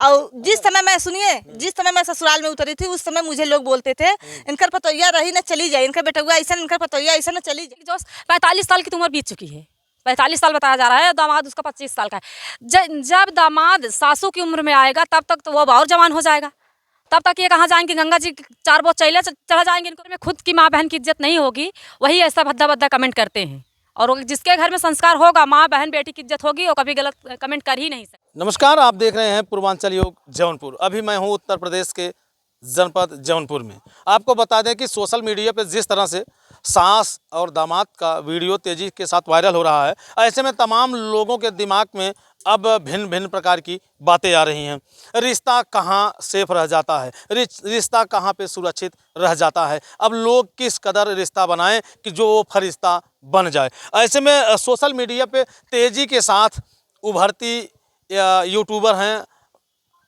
और जिस समय मैं सुनिए जिस समय मैं ससुराल में उतरी थी उस समय मुझे लोग बोलते थे इनकर पतोहिया रही ना चली जाए, इनका बेटा हुआ ऐसा, इनका पतोहिया ऐसा ना चली जाए। जो 45 साल की तो उम्र बीत चुकी है, 45 साल बताया जा रहा है, दामाद उसका 25 साल का है। जब दामाद सासू की उम्र में आएगा तब तक तो वो और जवान हो जाएगा, तब तक ये कहाँ जाएंगे, गंगा जी 4 बोझ चले चढ़ा जाएंगे। इनको में खुद की माँ बहन की इज्जत नहीं होगी, वही ऐसा भद्दा भद्दा कमेंट करते हैं। और जिसके घर में संस्कार होगा, माँ बहन बेटी की इज्जत होगी, वो कभी गलत कमेंट कर ही नहीं सकते। नमस्कार, आप देख रहे हैं पूर्वांचल योग जौनपुर। अभी मैं हूं उत्तर प्रदेश के जनपद जौनपुर में। आपको बता दें कि सोशल मीडिया पे जिस तरह से सास और दामाद का वीडियो तेज़ी के साथ वायरल हो रहा है, ऐसे में तमाम लोगों के दिमाग में अब भिन्न भिन्न प्रकार की बातें आ रही हैं। रिश्ता कहाँ सेफ रह जाता है, रिश्ता कहाँ पे सुरक्षित रह जाता है, अब लोग किस कदर रिश्ता बनाएं कि जो वो फरिश्ता बन जाए। ऐसे में सोशल मीडिया पे तेज़ी के साथ उभरती यूट्यूबर हैं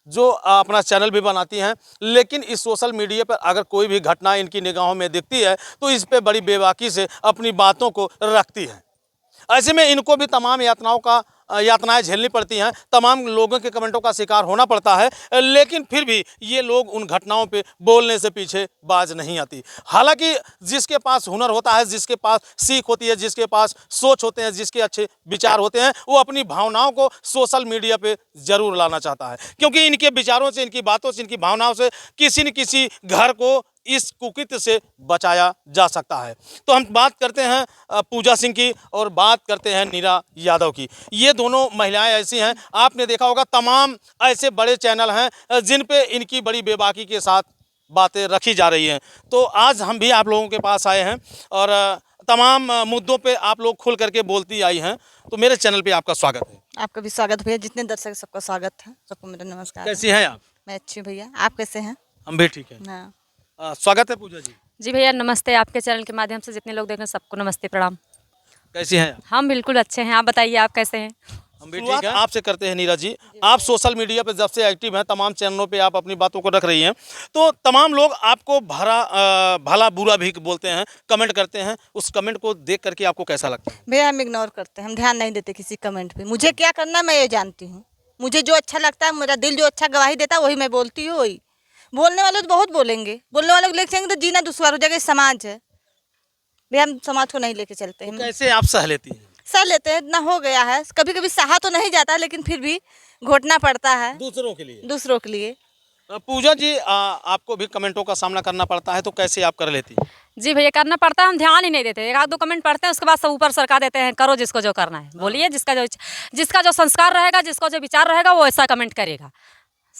जो अपना चैनल भी बनाती हैं, लेकिन इस सोशल मीडिया पर अगर कोई भी घटना इनकी निगाहों में दिखती है तो इस पे बड़ी बेबाकी से अपनी बातों को रखती हैं। ऐसे में इनको भी तमाम यातनाएं झेलनी पड़ती हैं, तमाम लोगों के कमेंटों का शिकार होना पड़ता है, लेकिन फिर भी ये लोग उन घटनाओं पे बोलने से पीछे बाज नहीं आती। हालांकि जिसके पास हुनर होता है, जिसके पास सीख होती है, जिसके पास सोच होते हैं, जिसके अच्छे विचार होते हैं, वो अपनी भावनाओं को सोशल मीडिया पे ज़रूर लाना चाहता है, क्योंकि इनके विचारों से, इनकी बातों से, इनकी भावनाओं से किसी न किसी घर को इस कुकृत्य से बचाया जा सकता है। तो हम बात करते हैं पूजा सिंह की और बात करते हैं नीरा यादव की। ये दोनों महिलाएं ऐसी हैं, आपने देखा होगा तमाम ऐसे बड़े चैनल हैं जिन पे इनकी बड़ी बेबाकी के साथ बातें रखी जा रही हैं। तो आज हम भी आप लोगों के पास आए हैं और तमाम मुद्दों पे आप लोग खुल करके बोलती आई हैं। तो मेरे चैनल पे आपका स्वागत है। आपका भी स्वागत भैया, जितने दर्शक सबका स्वागत है, सबको मेरा नमस्कार। कैसी हैं आप? मैं अच्छी हूँ भैया, आप कैसे हैं? हम भी ठीक हैं। हाँ स्वागत है पूजा जी। जी भैया नमस्ते, आपके चैनल के माध्यम से जितने लोग देख रहे हैं सबको नमस्ते प्रणाम। कैसी हैं आप? हम बिल्कुल अच्छे हैं, आप बताइए आप कैसे हैं? हम भी ठीक है। आपसे करते हैं नीरा जी, आप सोशल मीडिया पे जब से एक्टिव हैं, तमाम चैनलों पे आप अपनी बातों को रख रही हैं, तो तमाम लोग आपको भला बुरा भी बोलते हैं, कमेंट करते हैं। उस कमेंट को देख करके आपको कैसा लगता है? भैया हम इग्नोर करते हैं, हम ध्यान नहीं देते किसी कमेंट पे। मुझे क्या करना मैं ये जानती हूँ, मुझे जो अच्छा लगता है, मेरा दिल जो अच्छा गवाही देता है वही मैं बोलती हूँ। वही बोलने वाले तो बहुत बोलेंगे, बोलने वालों को लेके चलेंगे तो जीना दुश्वार हो जाएगा। समाज है भैया, हम समाज को नहीं लेके चलते हैं। कैसे आप सह लेती हैं? सह लेते हैं, इतना हो गया है, कभी कभी सहा तो नहीं जाता, लेकिन फिर भी घोटना पड़ता है दूसरों के लिए। दूसरों के लिए। पूजा जी, आपको भी कमेंटों का सामना करना पड़ता है, तो कैसे आप कर लेती हैं? जी भैया करना पड़ता है, हम ध्यान ही नहीं देते। एक आध दो कमेंट पढ़ते हैं, उसके बाद सब ऊपर सरका देते हैं, करो जिसको जो करना है, बोलिए। जिसका जो संस्कार रहेगा, जिसको जो विचार रहेगा, वो ऐसा कमेंट करेगा।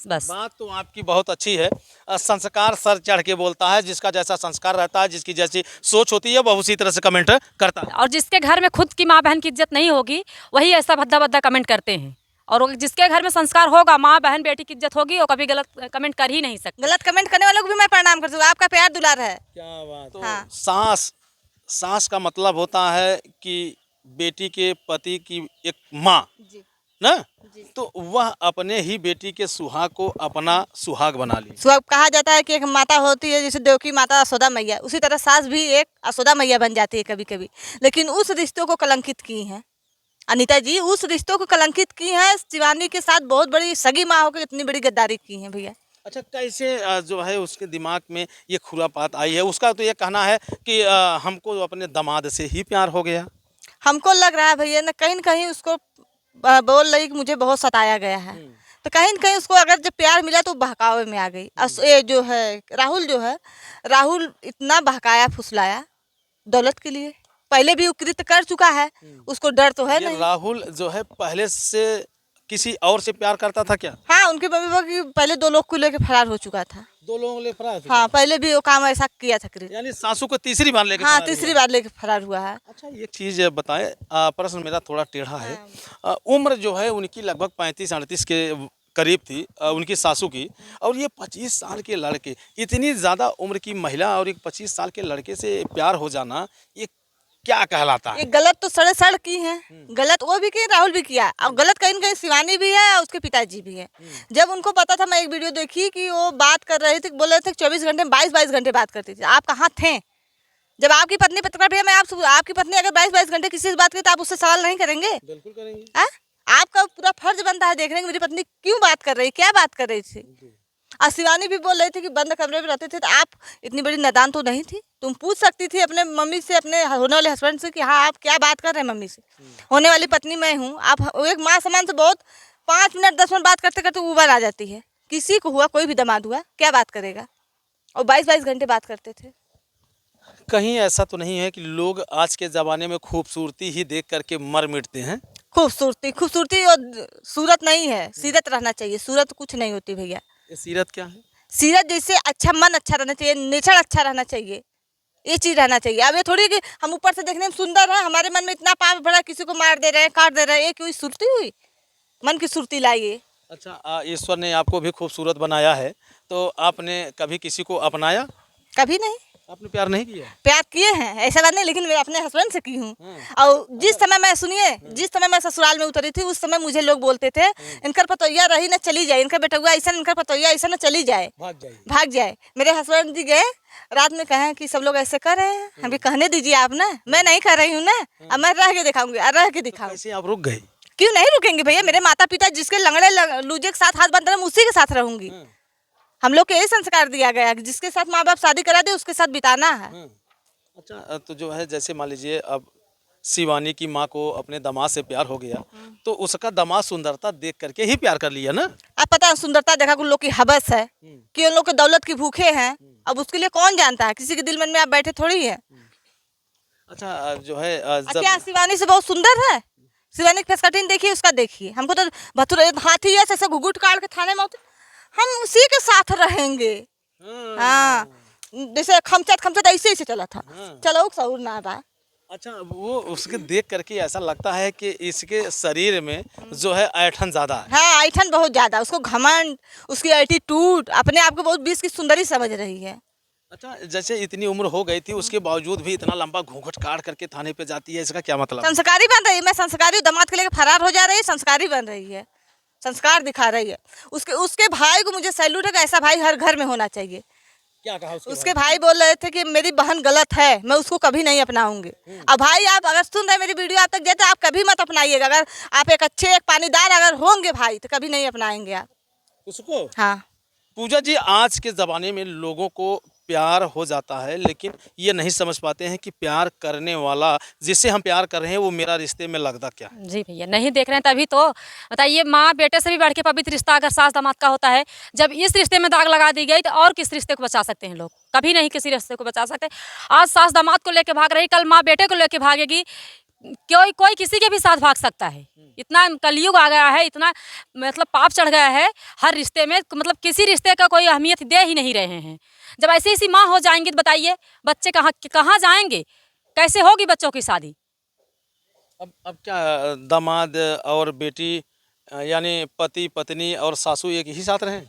बस बात तो आपकी बहुत अच्छी है। संस्कार सर चढ़ के बोलता है, जिसका जैसा संस्कार रहता है, जिसकी जैसी सोच होती है, वह उसी तरह से कमेंट करता है। और जिसके घर में खुद की माँ बहन की इज्जत नहीं होगी, वही ऐसा भद्दा भद्दा कमेंट करते हैं। और जिसके घर में संस्कार होगा, माँ बहन बेटी की इज्जत होगी, वो कभी गलत कमेंट कर ही नहीं सकते। गलत कमेंट करने वालों को भी मैं प्रणाम करती हूँ, आपका प्यार दुलार है। क्या बात। तो हाँ। सास का मतलब होता है कि बेटी के पति की एक माँ ना, तो वह अपने ही बेटी के सुहाग को अपना सुहाग बना ली। सुहाग कहा जाता है कि एक माता होती है, जैसे देवकी माता यशोदा मैया, उसी तरह सास भी एक यशोदा मैया बन जाती है कभी कभी। लेकिन उस रिश्तों को कलंकित की हैं अनीता जी, उस रिश्तों को कलंकित की हैं। शिवानी के साथ बहुत बड़ी सगी माँ होकर इतनी बड़ी गद्दारी की है भैया। अच्छा, कैसे जो है उसके दिमाग में ये खुरापात आई है? उसका तो ये कहना है कि हमको अपने दामाद से ही प्यार हो गया। हमको लग रहा है भैया न कहीं उसको बोल रही कि मुझे बहुत सताया गया है, तो कहीं न कहीं उसको अगर जब प्यार मिला तो बहकावे में आ गई। ये जो है राहुल इतना बहकाया फुसलाया दौलत के लिए, पहले भी उपकृत कर चुका है, उसको डर तो है नहीं। राहुल जो है पहले से किसी और से प्यार करता था क्या? हाँ, उनके मम्मी पापा की पहले 2 लोग को लेकर फरार हो चुका था। 2 लोगों ले फरार? हाँ, पहले भी वो काम ऐसा किया था। यानी सासू को तीसरी बार लेके? हाँ, तीसरी बार लेके फरार हुआ है। अच्छा, एक चीज़ बताएं, प्रश्न मेरा थोड़ा टेढ़ा है। उम्र जो है उनकी लगभग 35-38 के करीब थी, उनकी सासू की, और ये 25 साल के लड़के, इतनी ज़्यादा उम्र की महिला और एक 25 साल के लड़के से प्यार हो जाना, ये क्या कहलाता है? ये गलत तो सड़ की है, गलत वो भी किए, राहुल भी किया, और गलत कहीं न कहीं शिवानी भी है और उसके पिताजी भी है। जब उनको पता था, मैं एक वीडियो देखी कि वो बात कर रहे थे, बोल रहे थे 24 घंटे में 22-22 घंटे बात करती थी। आप कहाँ थे जब आपकी पत्नी पत्रकार भैया, मैं आपकी पत्नी अगर 22-22 घंटे किसी से बात करें तो आप उससे सवाल नहीं करेंगे? बिल्कुल करेंगे। आपका पूरा फर्ज बनता है देखने की मेरी पत्नी क्यों बात कर रही, क्या बात कर रही थी। और शिवानी भी बोल रही थी कि बंद कमरे में रहते थे, तो आप इतनी बड़ी नादान तो नहीं थी, तुम पूछ सकती थी अपने मम्मी से, अपने होने वाले हस्बैंड से कि हाँ आप क्या बात कर रहे हैं मम्मी से। होने वाली पत्नी मैं हूँ, आप एक माँ समान से बहुत 5 मिनट 10 मिनट बात करते करते उबर आ जाती है। किसी को हुआ, कोई भी दामाद हुआ, क्या बात करेगा। और 22-22 घंटे बात करते थे। कहीं ऐसा तो नहीं है कि लोग आज के ज़माने में खूबसूरती ही देख करके मर मिटते हैं? खूबसूरती और सूरत नहीं है, सीरत रहना चाहिए। सूरत कुछ नहीं होती भैया। ये सीरत क्या है? सीरत जैसे अच्छा, मन अच्छा रहना चाहिए, नेचर अच्छा रहना चाहिए, ये चीज़ रहना चाहिए। अब ये थोड़ी कि हम ऊपर से देखने में सुंदर है, हमारे मन में इतना पाप भरा, किसी को मार दे रहे हैं, काट दे रहे हैं, ये कोई सुरती हुई? मन की सुरती लाइए। अच्छा, ईश्वर ने आपको भी खूबसूरत बनाया है, तो आपने कभी किसी को अपनाया? कभी नहीं। आपने प्यार नहीं किया? प्यार किए हैं, ऐसा बात नहीं, लेकिन मैं अपने हस्बैंड से की हूँ। और जिस समय मैं जिस समय मैं ससुराल में उतरी थी, उस समय मुझे लोग बोलते थे इनकर पतोइया रही ना चली जाए, इनका बेटुआ ऐसा, इनका पतोइया ऐसा ना चली जाए, भाग जाए। मेरे हस्बैंड जी गए रात में, कहें कि सब लोग ऐसे कर रहे हैं, हमें कहने दीजिए आप ना, मैं नहीं कर रही हूँ ना, अब मैं रह के दिखाऊंगी, रह के दिखाऊंगी। ऐसे आप रुक गए? क्यों नहीं रुकेंगे भैया, मेरे माता पिता जिसके लंगड़े लूजे के साथ हाथ बंद रहे, उसी के साथ रहूंगी। हम लोग को यही संस्कार दिया गया कि जिसके साथ माँ बाप शादी करा दे उसके साथ बिताना है। अच्छा, तो जो है जैसे मान लीजिए अब शिवानी की माँ को अपने दामाद से प्यार हो गया, तो उसका दामाद सुंदरता देख करके ही प्यार कर लिया ना? अब पता है सुंदरता देखा उन लोग की हवस है कि उन लोग के दौलत की भूखे हैं। अब उसके लिए कौन जानता है, किसी के दिल मन में आप बैठे थोड़ी है। अच्छा, जो है क्या शिवानी से बहुत सुंदर है? शिवानी की फेस कटिंग देखिए, उसका देखिए। हमको तो भथुरे हाथी ऐसे घुघुट काट के थाने में हम उसी के साथ रहेंगे। हाँ, जैसे खमचट ऐसे चला था। चलो सऊर ना रहा। अच्छा, वो उसके देख करके ऐसा लगता है कि इसके शरीर में जो है ऐठन ज्यादा है। हाँ, ऐठन बहुत ज्यादा, उसको घमंड, उसकी एटीट्यूड, अपने आप को बहुत बीस की सुंदरी समझ रही है। अच्छा, जैसे इतनी उम्र हो गई थी उसके बावजूद भी इतना लंबा घूंघट काट करके थाने पे जाती है, इसका क्या मतलब? संस्कारी बन रही है। मैं संस्कारी दामाद के लेकर फरार हो जा रही है, संस्कारी बन रही है, संस्कार दिखा रही है। उसके भाई को मुझे सैल्यूट है कि ऐसा भाई हर घर में होना चाहिए। क्या कहा उसके भाई बोल रहे थे कि मेरी बहन गलत है, मैं उसको कभी नहीं अपनाऊंगी। अब भाई आप अगर सुन रहे मेरी वीडियो आप तक जाए तो आप कभी मत अपनाइएगा। अगर आप एक अच्छे एक पानीदार अगर होंगे भाई तो कभी नहीं अपनाएंगे आप उसको। हाँ पूजा जी, आज के ज़माने में लोगों को प्यार हो जाता है, लेकिन ये नहीं समझ पाते हैं कि प्यार करने वाला जिससे हम प्यार कर रहे हैं वो मेरा रिश्ते में लगता क्या है। जी भैया, नहीं देख रहे हैं तभी तो बताइए। माँ बेटे से भी बढ़ के पवित्र रिश्ता अगर सास दामाद का होता है, जब इस रिश्ते में दाग लगा दी गई तो और किस रिश्ते को बचा सकते हैं लोग? कभी नहीं किसी रिश्ते को बचा सकते। आज सास दामाद को लेके भाग रही, कल माँ बेटे को लेके भागेगी। कोई किसी के भी साथ भाग सकता है। इतना कलयुग आ गया है, इतना मतलब पाप चढ़ गया है हर रिश्ते में, मतलब किसी रिश्ते का कोई अहमियत दे ही नहीं रहे हैं। जब ऐसी ऐसी माँ हो जाएंगी तो बताइए बच्चे कहाँ जाएंगे, कैसे होगी बच्चों की शादी? अब क्या दामाद और बेटी यानी पति पत्नी और सासू एक ही साथ रहें?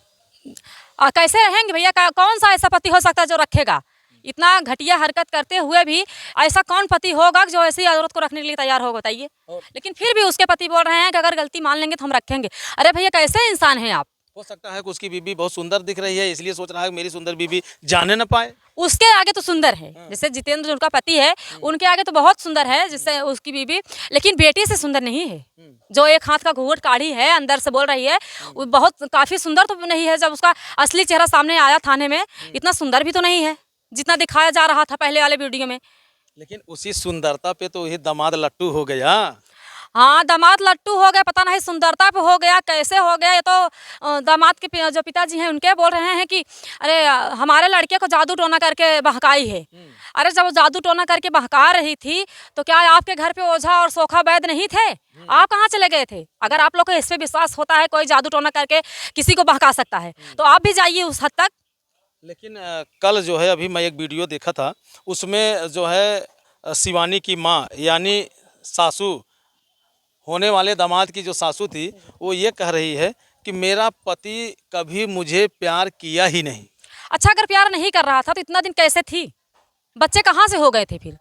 कैसे रहेंगे भैया? कौन सा ऐसा पति हो सकता है जो रखेगा? इतना घटिया हरकत करते हुए भी ऐसा कौन पति होगा जो ऐसी औरत को रखने के लिए तैयार होगा बताइए? लेकिन फिर भी उसके पति बोल रहे हैं कि अगर गलती मान लेंगे तो हम रखेंगे। अरे भैया, कैसे इंसान हैं आप? हो सकता है कि उसकी बीबी बहुत सुंदर दिख रही है, इसलिए सोच रहा है कि मेरी सुंदर बीबी जाने न पाए। उसके आगे तो सुंदर है, जैसे जितेंद्र उनका पति है, उनके आगे तो बहुत सुंदर है जिससे उसकी बीबी, लेकिन बेटी से सुंदर नहीं है। जो एक हाथ का घूंघट काढ़ी है, अंदर से बोल रही है, वो बहुत काफी सुंदर तो नहीं है। जब उसका असली चेहरा सामने आया थाने में, इतना सुंदर भी तो नहीं है जितना दिखाया जा रहा था पहले वाले वीडियो में। लेकिन उसी सुंदरता पे तो ये दामाद लट्टू हो गया। हाँ, दामाद लट्टू हो गया, पता नहीं सुंदरता पे हो गया, कैसे हो गया। ये तो दामाद के जो पिताजी हैं उनके बोल रहे हैं कि अरे हमारे लड़के को जादू टोना करके बहकाई है। अरे जब वो जादू टोना करके बहका रही थी तो क्या आपके घर पे ओझा और सोखा वैद्य नहीं थे? आप कहाँ चले गए थे? अगर आप लोग को इस पे विश्वास होता है कोई जादू टोना करके किसी को बहका सकता है तो आप भी जाइए उस हद तक। लेकिन कल जो है अभी मैं एक वीडियो देखा था, उसमें जो है शिवानी की माँ यानी सासू, होने वाले दामाद की जो सासू थी, वो ये कह रही है कि मेरा पति कभी मुझे प्यार किया ही नहीं। अच्छा, अगर प्यार नहीं कर रहा था तो इतना दिन कैसे थी? बच्चे कहाँ से हो गए थे? फिर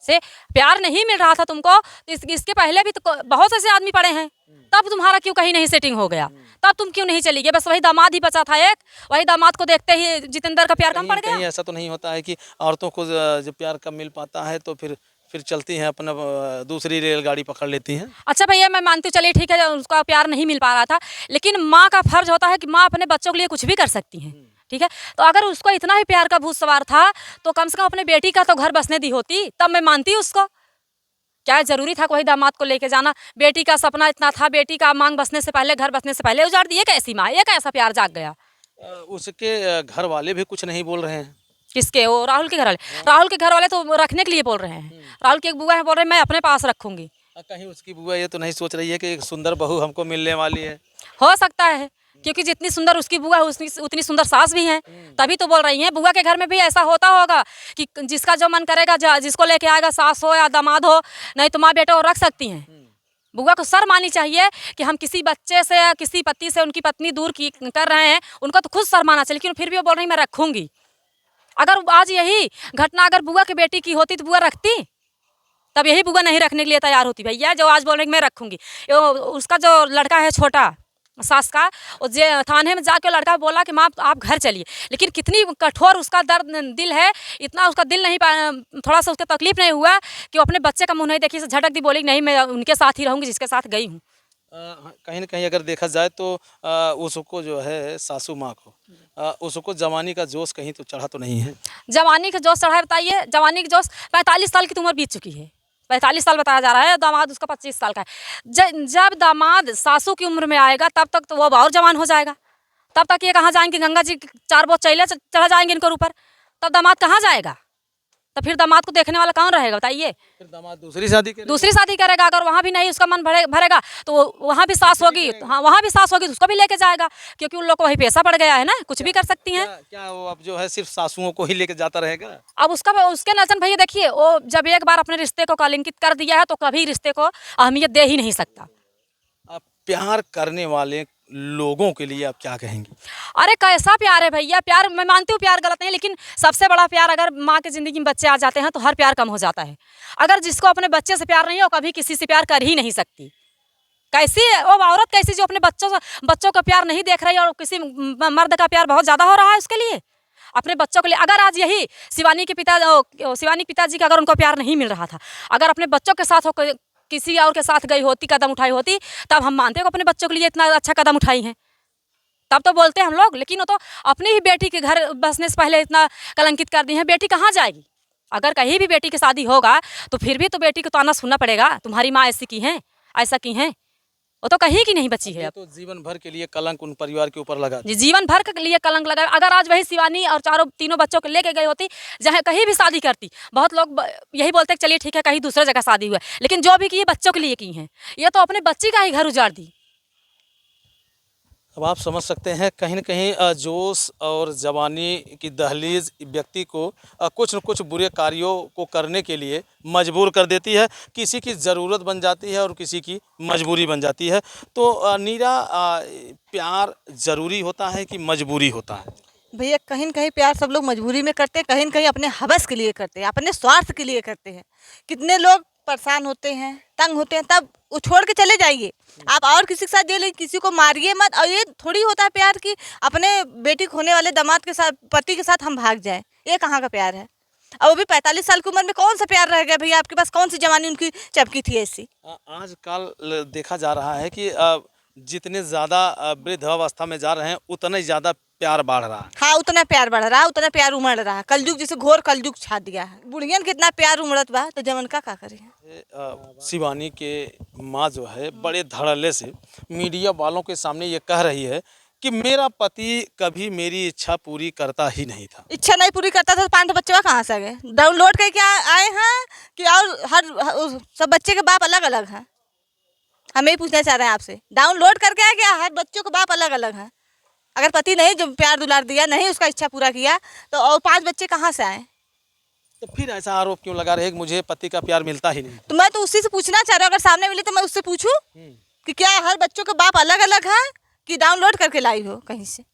से प्यार नहीं मिल रहा था तुमको तो इसके पहले भी तो बहुत ऐसे आदमी पड़े हैं, तब तुम्हारा क्यों कहीं नहीं सेटिंग हो गया? तब तुम क्यों नहीं चली गई? बस वही दामाद ही बचा था एक, वही दामाद को देखते ही जितेंद्र का प्यार कम पड़ गया। कहीं ऐसा तो नहीं होता है कि औरतों को जब प्यार कम मिल पाता है तो फिर फिर चलती हैं अपना दूसरी रेलगाड़ी पकड़ लेती हैं। अच्छा भैया, मैं मानती हूँ, चलिए ठीक है, उसका प्यार नहीं मिल पा रहा था, लेकिन माँ का फर्ज होता है कि माँ अपने बच्चों के लिए कुछ भी कर सकती हैं। ठीक है, तो अगर उसको इतना ही प्यार का भूत सवार था तो कम से कम अपने बेटी का तो घर बसने दी होती, तब मैं मानती उसको। क्या जरूरी था कोई दामाद को लेके जाना? बेटी का सपना इतना था, बेटी का मांग बसने से पहले, घर बसने से पहले उजाड़ दी। ये कैसी माँ, ये कैसा प्यार जाग गया? उसके घर वाले भी कुछ नहीं बोल रहे हैं। किसके? वो राहुल के घर वाले। राहुल के घर वाले तो रखने के लिए बोल रहे हैं। राहुल की एक बुआ है, बोल रहे हैं मैं अपने पास रखूंगी। कहीं उसकी बुआ ये तो नहीं सोच रही है कि एक सुंदर बहू हमको मिलने वाली है? हो सकता है, क्योंकि जितनी सुंदर उसकी बुआ है उतनी सुंदर सास भी हैं, तभी तो बोल रही हैं। बुआ के घर में भी ऐसा होता होगा कि जिसका जो मन करेगा, जिसको लेके आएगा, सास हो या दामाद हो, नहीं तो माँ बेटा वो रख सकती हैं। बुआ को शर्म आनी चाहिए कि हम किसी बच्चे से या किसी पति से उनकी पत्नी दूर की कर रहे हैं, उनको तो खुद शर्म आना चाहिए, लेकिन फिर भी वो बोल रही मैं रखूंगी। अगर आज यही घटना अगर बुआ की बेटी की होती तो बुआ रखती? तब यही बुआ नहीं रखने के लिए तैयार होती भैया, जो आज बोल रही मैं रखूंगी। उसका जो लड़का है छोटा सास का, वो थाने में जाके लड़का बोला कि माँ आप घर चलिए, लेकिन कितनी कठोर उसका दर्द दिल है, इतना उसका दिल नहीं थोड़ा सा उसका तकलीफ नहीं हुआ कि वो अपने बच्चे का मुंह नहीं देखी, झटक दी, बोली नहीं मैं उनके साथ ही रहूँगी जिसके साथ गई हूँ। कहीं ना कहीं अगर देखा जाए तो उसको जो है सासू माँ को उसको जवानी का जोश कहीं तो चढ़ा तो नहीं है? जवानी का जोश चढ़ा है, बताइए। जवानी का जोश, 45 साल की उम्र बीत चुकी है, 45 साल बताया जा रहा है, दामाद उसका 25 साल का है। जब दामाद सासू की उम्र में आएगा तब तक तो वो और जवान हो जाएगा। तब तक ये कहाँ जाएंगे? गंगा जी 4 बोझ चैले चढ़ा जाएंगे इनके ऊपर, तब दामाद कहाँ जाएगा? तो फिर दामाद को देखने वाला कौन रहेगा बताइए? फिर दामाद दूसरी शादी करेगा। अगर वहाँ भी नहीं उसका मन भरेगा तो वहाँ भी सास होगी। हाँ, वहाँ भी सास होगी तो उसको भी लेके जाएगा, क्योंकि उन लोग को वही पैसा पड़ गया है ना, कुछ भी कर सकती हैं। क्या वो अब जो है सिर्फ सासुओं को ही लेके जाता रहेगा? अब उसके नजर भैया देखिए, वो जब एक बार अपने रिश्ते को कलंकित कर दिया है तो कभी रिश्ते को अहमियत दे ही नहीं सकता। आप प्यार करने वाले लोगों के लिए आप क्या कहेंगी? अरे कैसा प्यार है भैया? प्यार, मैं मानती हूँ प्यार गलत नहीं है, लेकिन सबसे बड़ा प्यार, अगर माँ की ज़िंदगी में बच्चे आ जाते हैं तो हर प्यार कम हो जाता है। अगर जिसको अपने बच्चे से प्यार नहीं हो, कभी किसी से प्यार कर ही नहीं सकती। कैसी है वो औरत, कैसी जो अपने बच्चों का प्यार नहीं देख रही और किसी मर्द का प्यार बहुत ज़्यादा हो रहा है उसके लिए, अपने बच्चों के लिए। अगर आज यही शिवानी के पिताजी का अगर उनको प्यार नहीं मिल रहा था, अगर अपने बच्चों के साथ हो किसी और के साथ गई होती, कदम उठाई होती, तब हम मानते हैं अपने बच्चों के लिए इतना अच्छा कदम उठाई है, तब तो बोलते हैं हम लोग। लेकिन वो तो अपनी ही बेटी के घर बसने से पहले इतना कलंकित कर दी है। बेटी कहाँ जाएगी? अगर कहीं भी बेटी की शादी होगा तो फिर भी तो बेटी को ताना सुनना पड़ेगा, तुम्हारी माँ ऐसी की है, ऐसा की है। वो तो कहीं की नहीं बची है। अब तो जीवन भर के लिए कलंक उन परिवार के ऊपर लगा। जी, जीवन भर के लिए कलंक लगा। अगर आज वही शिवानी और तीनों बच्चों को लेके गई होती, जहाँ कहीं भी शादी करती, बहुत लोग यही बोलते हैं चलिए ठीक है कहीं दूसरे जगह शादी हुआ, लेकिन जो भी की ये बच्चों के लिए की है, ये तो अपने बच्ची का ही घर उजाड़ दी। अब आप समझ सकते हैं कहीं न कहीं जोश और जवानी की दहलीज व्यक्ति को कुछ न कुछ बुरे कार्यों को करने के लिए मजबूर कर देती है। किसी की ज़रूरत बन जाती है और किसी की मजबूरी बन जाती है। तो नीरा, प्यार ज़रूरी होता है कि मजबूरी होता है? भैया कहीं न कहीं प्यार सब लोग मजबूरी में करते हैं, कहीं न कहीं अपने हवस के लिए करते हैं, अपने स्वार्थ के लिए करते हैं। कितने लोग परेशान होते हैं, तंग होते हैं, तब वो छोड़ के चले जाइए। आप और किसी के साथ जी, लेकिन किसी को मारिए मत। और ये थोड़ी होता है प्यार कि अपने बेटी को होने वाले दामाद के साथ, पति के साथ हम भाग जाएं। ये कहाँ का प्यार है? और वो भी 45 साल की उम्र में कौन सा प्यार रह गया भैया? आपके पास कौन सी जवानी उनकी चपकी थी ऐसी? आजकल देखा जा रहा है कि जितने ज़्यादा वृद्धावस्था में जा रहे हैं उतना ही ज़्यादा प्यार बढ़ रहा है। हाँ, उतना प्यार बढ़ रहा है, उतना प्यार उमड़ रहा है। कलयुग जैसे घोर कलयुग छा दिया है। बुढ़ियन कितना प्यार उमड़त बा, तो जवन का करें। शिवानी के माँ जो है बड़े धड़ल्ले से मीडिया वालों के सामने ये कह रही है कि मेरा पति कभी मेरी इच्छा पूरी करता ही नहीं था। इच्छा नहीं पूरी करता था तो 5 बच्चे कहाँ से आ गए? डाउनलोड करके आए हैं कि और हर सब बच्चे के बाप अलग अलग हैं? हमें ही पूछना चाह रहे हैं आपसे। डाउनलोड करके आए क्या? हर बच्चों के बाप अलग अलग हैं। अगर पति नहीं जो प्यार दुलार दिया, नहीं उसका इच्छा पूरा किया, तो और 5 बच्चे कहाँ से आए? तो फिर ऐसा आरोप क्यों लगा रहे कि मुझे पति का प्यार मिलता ही नहीं? तो मैं तो उसी से पूछना चाह रहा हूँ, अगर सामने मिले तो मैं उससे पूछूं कि क्या हर बच्चों के बाप अलग अलग हैं कि डाउनलोड करके लाई हो कहीं से?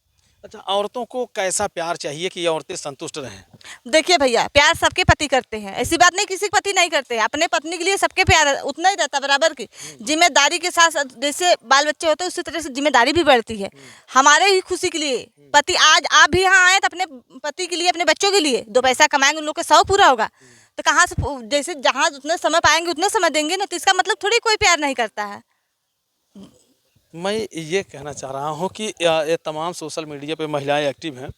अच्छा, औरतों को कैसा प्यार चाहिए कि ये औरतें संतुष्ट रहें? देखिए भैया, प्यार सबके पति करते हैं, ऐसी बात नहीं किसी के पति नहीं करते हैं। अपने पत्नी के लिए सबके प्यार उतना ही रहता, बराबर की जिम्मेदारी के साथ। जैसे बाल बच्चे होते हैं उसी तरह से जिम्मेदारी भी बढ़ती है। हमारे ही खुशी के लिए पति, आज आप भी यहाँ आए तो अपने पति के लिए, अपने बच्चों के लिए 2 पैसा कमाएंगे, उन लोग का शौक पूरा होगा। तो कहाँ से जैसे जहाँ उतने समय पाएंगे उतने समय देंगे ना, तो इसका मतलब थोड़ी कोई प्यार नहीं करता है। मैं ये कहना चाह रहा हूँ कि ये तमाम सोशल मीडिया पे महिलाएं एक्टिव हैं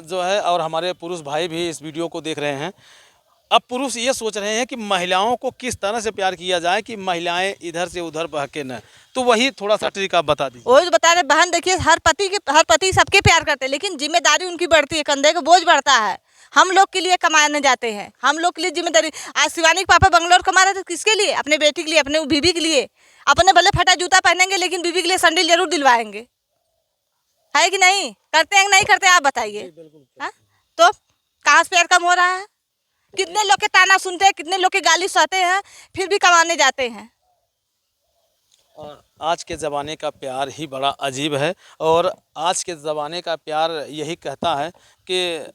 जो है, और हमारे पुरुष भाई भी इस वीडियो को देख रहे हैं। अब पुरुष ये सोच रहे हैं कि महिलाओं को किस तरह से प्यार किया जाए कि महिलाएं इधर से उधर बहके न, तो वही थोड़ा सा ट्रिक आप बता दीजिए। वही तो बता रहे बहन, देखिए हर पति सबके प्यार करते हैं, लेकिन जिम्मेदारी उनकी बढ़ती है, कंधे का बोझ बढ़ता है। हम लोग के लिए कमाने जाते हैं, हम लोग के लिए जिम्मेदारी। आज शिवानी के पापा बंगलोर कमा रहे थे, किसके लिए? अपने बेटी के लिए, अपने बीवी के लिए। अपने भले फटा जूता पहनेंगे, लेकिन बीवी के लिए सैंडल जरूर दिलवाएंगे, है कि नहीं? करते हैं कि नहीं करते, आप बताइए। हाँ, तो कहाँ से प्यार कम हो रहा है? कितने लोग के ताना सुनते हैं, कितने लोग की गाली सहते हैं, फिर भी कमाने जाते हैं। और आज के ज़माने का प्यार ही बड़ा अजीब है, और आज के ज़माने का प्यार यही कहता है कि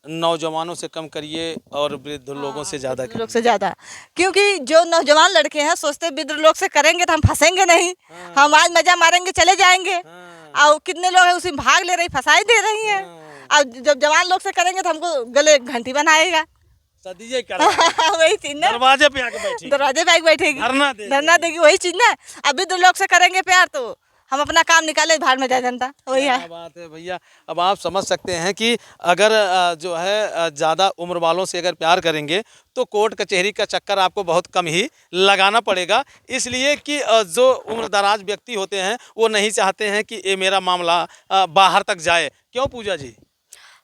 नौजवानों से कम करिए और वृद्ध लोगों से ज़्यादा लोग से ज़्यादा, क्योंकि जो नौजवान लड़के हैं सोचते वृद्ध लोग से करेंगे तो हम फंसेंगे नहीं। हम आज मजा मारेंगे, चले जाएंगे। और कितने लोग हैं उसी में भाग ले रही, फंसाई दे रही हैं। और जब जवान लोग से करेंगे तो हमको गले घंटी बनाएगा। वही चीज ना, दरवाजे पे आके बैठी, दरवाजे पे आके बैठेगी, धरना देगी, वही चीज ना। अब वृद्ध लोग से करेंगे प्यार तो हम अपना काम निकाले, बाहर में जाए जनता, वही है। बात है भैया। अब आप समझ सकते हैं कि अगर जो है ज़्यादा उम्र वालों से अगर प्यार करेंगे तो कोर्ट कचहरी का चक्कर आपको बहुत कम ही लगाना पड़ेगा, इसलिए कि जो उम्रदराज व्यक्ति होते हैं वो नहीं चाहते हैं कि ये मेरा मामला बाहर तक जाए। क्यों पूजा जी?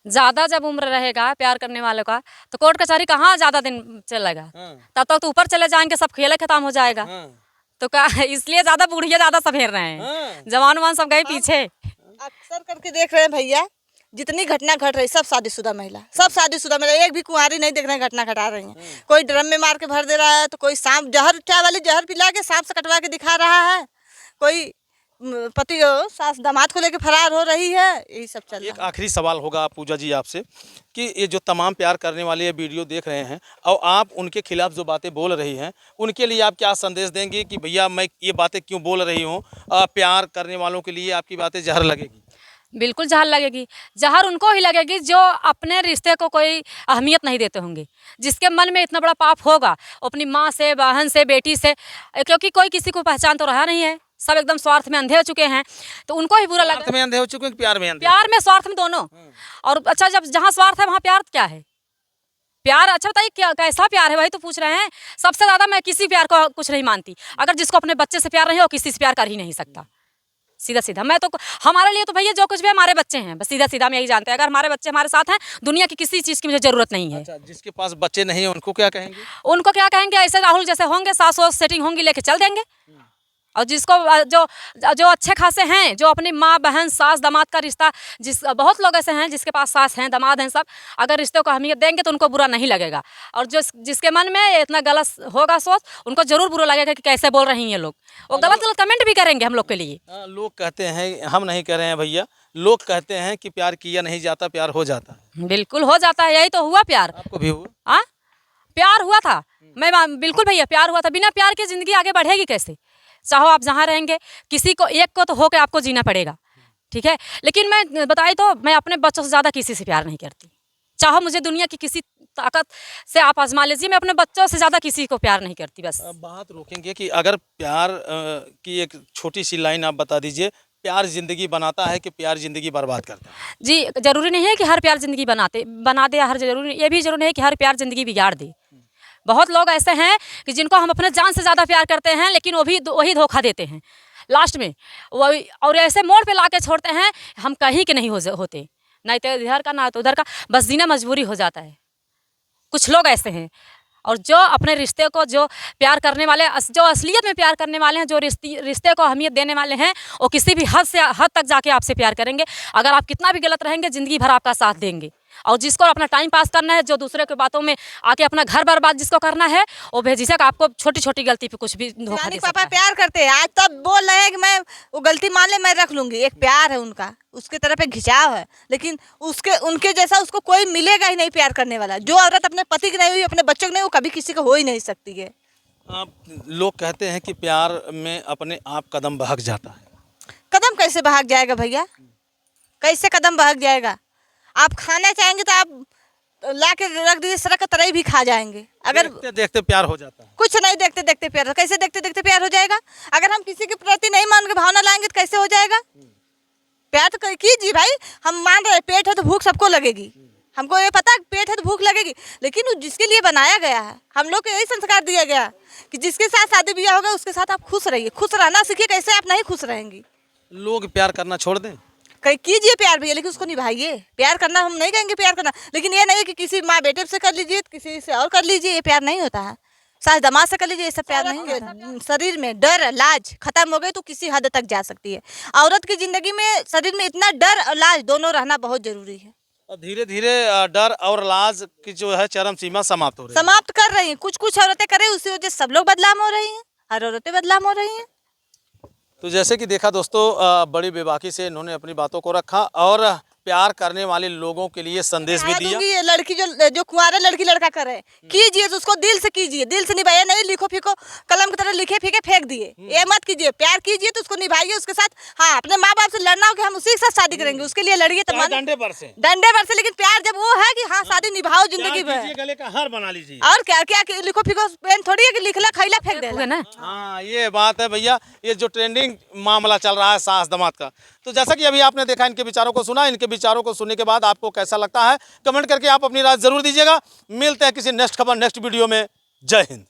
ज़्यादा जब उम्र रहेगा प्यार करने वालों का तो कोर्ट कचहरी कहाँ ज़्यादा दिन चलेगा। तब तक तो ऊपर चले जाएंगे, सब खेल खत्म हो जाएगा। तो का इसलिए ज़्यादा बुढ़िया ज़्यादा सफेर रहे हैं, जवान वान सब गए पीछे। अक्सर करके देख रहे हैं भैया, जितनी घटना घट रही सब शादीशुदा महिला, सब शादीशुदा महिला, एक भी कुंवारी नहीं देख रहे हैं घटना घटा रही हैं। कोई ड्रम में मार के भर दे रहा है, तो कोई सांप जहर, चाय वाली जहर पिला के सांप से कटवा के दिखा रहा है, कोई पति सास दामाद को लेके फरार हो रही है, यही सब चल रहा है। एक आखिरी सवाल होगा पूजा जी आपसे कि ये जो तमाम प्यार करने वाले ये वीडियो देख रहे हैं और आप उनके खिलाफ जो बातें बोल रही हैं, उनके लिए आप क्या संदेश देंगे कि भैया मैं ये बातें क्यों बोल रही हूँ? प्यार करने वालों के लिए आपकी बातें जहर लगेगी? बिल्कुल जहर लगेगी। जहर उनको ही लगेगी जो अपने रिश्ते को कोई अहमियत नहीं देते होंगे, जिसके मन में इतना बड़ा पाप होगा अपनी माँ से, बहन से, बेटी से, क्योंकि कोई किसी को पहचान तो रहा नहीं है, सब एकदम स्वार्थ में अंधे हो चुके हैं, तो उनको ही बुरा लगा। स्वार्थ में अंधे हो चुके हैं कि प्यार में अंधे? प्यार में स्वार्थ में दोनों। और अच्छा, जब जहाँ स्वार्थ है वहाँ प्यार क्या है? प्यार अच्छा बताइए क्या, कैसा प्यार है, वही तो पूछ रहे हैं। सबसे ज़्यादा मैं किसी प्यार को कुछ नहीं मानती। अगर जिसको अपने बच्चे से प्यार नहीं हो, किसी से प्यार कर ही नहीं सकता। सीधा सीधा मैं तो, हमारे लिए तो भैया जो कुछ भी हमारे बच्चे हैं, बस सीधा सीधा हम यही जानते हैं, अगर हमारे बच्चे हमारे साथ हैं, दुनिया की किसी चीज़ की मुझे ज़रूरत नहीं है। अच्छा, जिसके पास बच्चे नहीं है उनको क्या कहेंगे? उनको क्या कहेंगे, ऐसे राहुल जैसे होंगे, सास वास सेटिंग होंगी, लेके चल देंगे। और जिसको जो अच्छे खासे हैं, जो अपनी माँ बहन सास दामाद का रिश्ता, बहुत लोग ऐसे हैं जिसके पास सास हैं दामाद हैं सब, अगर रिश्ते को अहमियत देंगे तो उनको बुरा नहीं लगेगा। और जिसके मन में इतना गलत होगा सोच, उनको जरूर बुरा लगेगा कि कैसे बोल रही हैं लोग। वो गलत गलत कमेंट भी करेंगे हम लोग के लिए। लोग कहते हैं, हम नहीं कह रहे हैं भैया, लोग कहते हैं कि प्यार किया नहीं जाता, प्यार हो जाता है। बिल्कुल हो जाता है, यही तो हुआ प्यार। आपको भी हुआ? हाँ, प्यार हुआ था। मैं बिल्कुल भैया, प्यार हुआ था। बिना प्यार की ज़िंदगी आगे बढ़ेगी कैसे? चाहो आप जहाँ रहेंगे, किसी को एक को तो होकर आपको जीना पड़ेगा, ठीक है। लेकिन मैं बताई तो मैं अपने बच्चों से ज़्यादा किसी से प्यार नहीं करती। चाहो मुझे दुनिया की किसी ताकत से आप आजमा लीजिए, मैं अपने बच्चों से ज़्यादा किसी को प्यार नहीं करती। बस बात रोकेंगे कि अगर प्यार की एक छोटी सी लाइन आप बता दीजिए, प्यार ज़िंदगी बनाता है कि प्यार ज़िंदगी बर्बाद करता है? जी, ज़रूरी नहीं है कि हर प्यार ज़िंदगी बना दे, हर जरूरी ये भी जरूरी नहीं है कि हर प्यार ज़िंदगी बिगाड़ दे। बहुत लोग ऐसे हैं कि जिनको हम अपने जान से ज़्यादा प्यार करते हैं, लेकिन वो भी वही धोखा देते हैं लास्ट में, वही। और ऐसे मोड़ पे ला के छोड़ते हैं, हम कहीं के नहीं होते, ना तो इधर का ना तो उधर का, बस जीना मजबूरी हो जाता है। कुछ लोग ऐसे हैं। और जो अपने रिश्ते को, जो प्यार करने वाले, जो असलियत में प्यार करने वाले हैं, जो रिश्ते को अहमियत देने वाले हैं, वो किसी भी हद तक जाके आपसे प्यार करेंगे। अगर आप कितना भी गलत रहेंगे, ज़िंदगी भर आपका साथ देंगे। और जिसको अपना टाइम पास करना है, जो दूसरे के बातों में आके अपना घर बर्बाद जिसको करना है, वो बेझिझक आपको छोटी छोटी गलती पे कुछ भी धोखा दे सकता है। पापा प्यार करते हैं, आज तब बोल रहे हैं कि मैं वो गलती मान ले, मैं रख लूंगी। एक प्यार है उनका, उसके तरफ एक घिंचाव है, लेकिन उनके जैसा उसको कोई मिलेगा ही नहीं प्यार करने वाला। जो औरत अपने पति की नहीं हुई, अपने बच्चों की नहीं, वो कभी किसी को हो ही नहीं सकती है। लोग कहते हैं कि प्यार में अपने आप कदम बहक जाता है। कदम कैसे भाग जाएगा भैया? कैसे कदम भाग जाएगा? आप खाना चाहेंगे तो आप ला के रख दीजिए, सड़क का तरई भी खा जाएंगे। अगर देखते देखते प्यार हो जाता है। कुछ नहीं देखते देखते प्यार, कैसे देखते देखते प्यार हो जाएगा? अगर हम किसी के प्रति नहीं मान के भावना लाएंगे तो कैसे हो जाएगा? प्यार तो कीजिए भाई। हम मान रहे पेट है तो भूख सबको लगेगी, हमको ये पता है पेट है तो भूख लगेगी, लेकिन वो जिसके लिए बनाया गया है, हम लोग को यही संस्कार दिया गया है कि जिसके साथ शादी ब्याह होगा उसके साथ आप खुश रहिए। खुश रहना सीखिए, कैसे आप नहीं खुश रहेंगी। लोग प्यार करना छोड़ दें? कहीं कीजिए प्यार भैया, लेकिन उसको निभाइए। प्यार करना हम नहीं कहेंगे प्यार करना, लेकिन ये नहीं है कि किसी माँ बेटे से कर लीजिए, किसी से और कर लीजिए, ये प्यार नहीं होता है। सास दमाद से कर लीजिए, ये सब प्यार नहीं होता है। शरीर में डर लाज खत्म हो गई तो किसी हद तक जा सकती है। औरत की जिंदगी में शरीर में इतना डर और लाज दोनों रहना बहुत जरूरी है। और धीरे धीरे डर और लाज की जो है चरम सीमा समाप्त हो रही है। समाप्त कर रही हैं, कुछ कुछ औरतें करें, उसी वजह से सब लोग बदनाम हो रही हैं, हर औरतें बदनाम हो रही हैं। तो जैसे कि देखा दोस्तों, बड़ी बेबाकी से इन्होंने अपनी बातों को रखा और प्यार करने वाले लोगों के लिए संदेश भी दिया। ये लड़की जो कुंवारा लड़की लड़का कर रहे हैं, कीजिए तो उसको दिल से कीजिए, दिल से निभाइए, नहीं लिखो फीको कलम की तरह लिखे फीके फेंक दिए, ये मत कीजिए। प्यार कीजिए तो उसको निभाइए, उसके साथ हाँ अपने माँ बाप से लड़ना हो कि हम उसी के साथ शादी करेंगे, उसके लिए लड़िए तो डंडे पर से लेकिन प्यार जब वो है कि हाँ शादी निभाओ जिंदगी भर। गले का हार बना लीजिए। और क्या क्या लिखो फीको पेन थोड़ी है कि लिखला खैला फेंक देना ना। हाँ ये बात है भैया, ये जो ट्रेंडिंग मामला चल रहा है सास दमाद का। तो जैसा कि अभी आपने देखा, इनके विचारों को सुना, इनके विचारों को सुनने के बाद आपको कैसा लगता है कमेंट करके आप अपनी राय जरूर दीजिएगा। मिलते हैं किसी नेक्स्ट खबर नेक्स्ट वीडियो में। जय हिंद।